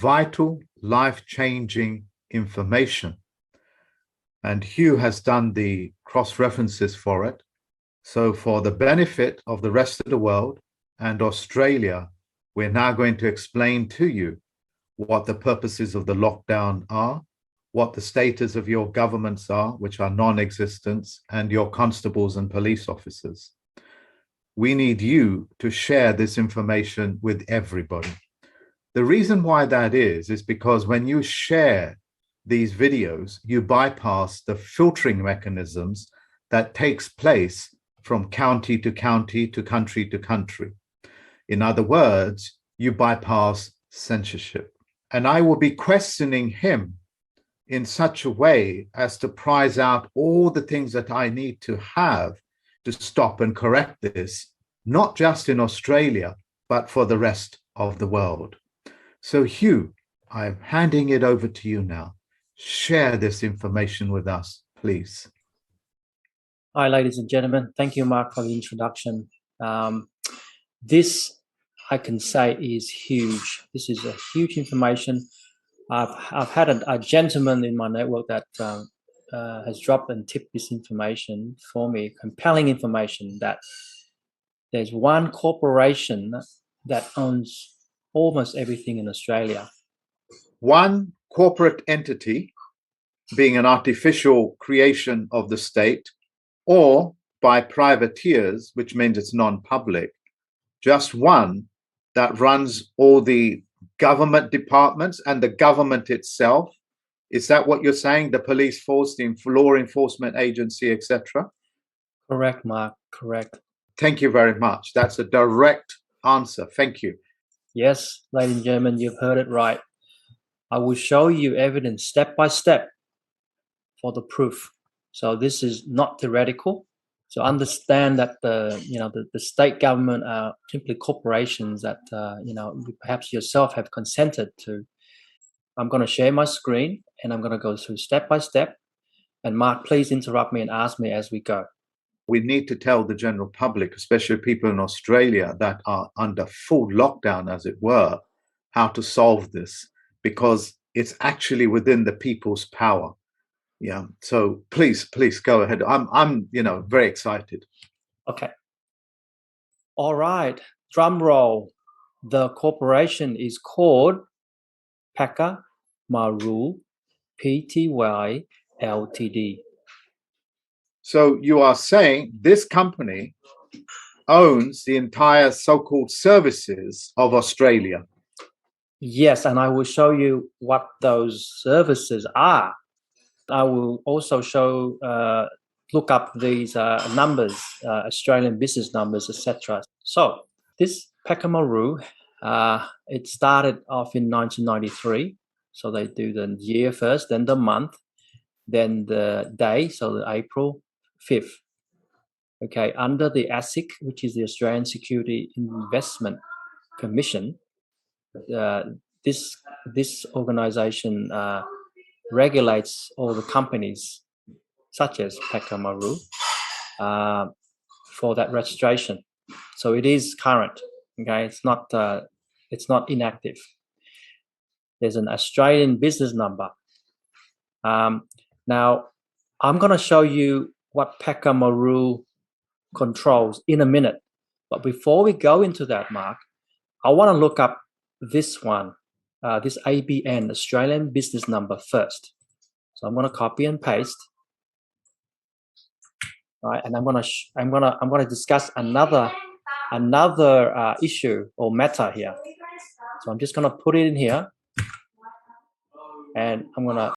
vital, life-changing information. And Hugh has done the cross-references for it. So for the benefit of the rest of the world and Australia, we're now going to explain to you what the purposes of the lockdown are, what the status of your governments are, which are non-existent, and your constables and police officers. We need you to share this information with everybody. The reason why that is because when you share these videos, you bypass the filtering mechanisms that takes place from county to county to country to country. In other words, you bypass censorship. And I will be questioning him in such a way as to prize out all the things that I need to have to stop and correct this, not just in Australia, but for the rest of the world. So Hugh, I'm handing it over to you now. Share this information with us, please. Hi, ladies and gentlemen. Thank you, Mark, for the introduction. This, I can say, is huge. This is a huge information. I've had a gentleman in my network that has dropped and tipped this information for me, compelling information that there's one corporation that owns almost everything in Australia. One corporate entity being an artificial creation of the state, or by privateers, which means it's non-public, just one that runs all the government departments and the government itself. Is that what you're saying? The police force, the law enforcement agency, etc.? Correct, Mark. Correct. Thank you very much. That's a direct answer. Thank you. Yes, ladies and gentlemen, you've heard it right. I will show you evidence step by step for the proof. So this is not theoretical. So understand that the state government are simply corporations that perhaps yourself have consented to. I'm going to share my screen and I'm going to go through step by step. And Mark, please interrupt me and ask me as we go. We need to tell the general public, especially people in Australia that are under full lockdown, as it were, how to solve this, because it's actually within the people's power. Yeah. So please go ahead. I'm very excited. Okay. All right. Drum roll. The corporation is called Paka Maru Pty Ltd. So you are saying this company owns the entire so-called services of Australia? Yes, and I will show you what those services are. I will also show, look up these numbers, Australian business numbers, etc. So this Pekamaru, it started off in 1993. So they do the year first, then the month, then the day, so the April 5th. Okay, under the ASIC, which is the Australian Security Investment Commission, this organization regulates all the companies such as Pekamaru for that registration. So it is current. Okay, it's not inactive. There's an Australian business number. Now I'm going to show you what Pekamaru controls in a minute. But before we go into that, Mark, I want to look up this one. This ABN, Australian business number, first. So I'm going to copy and paste. All right, and I'm going to discuss another issue or matter here. So I'm just going to put it in here, and I'm going to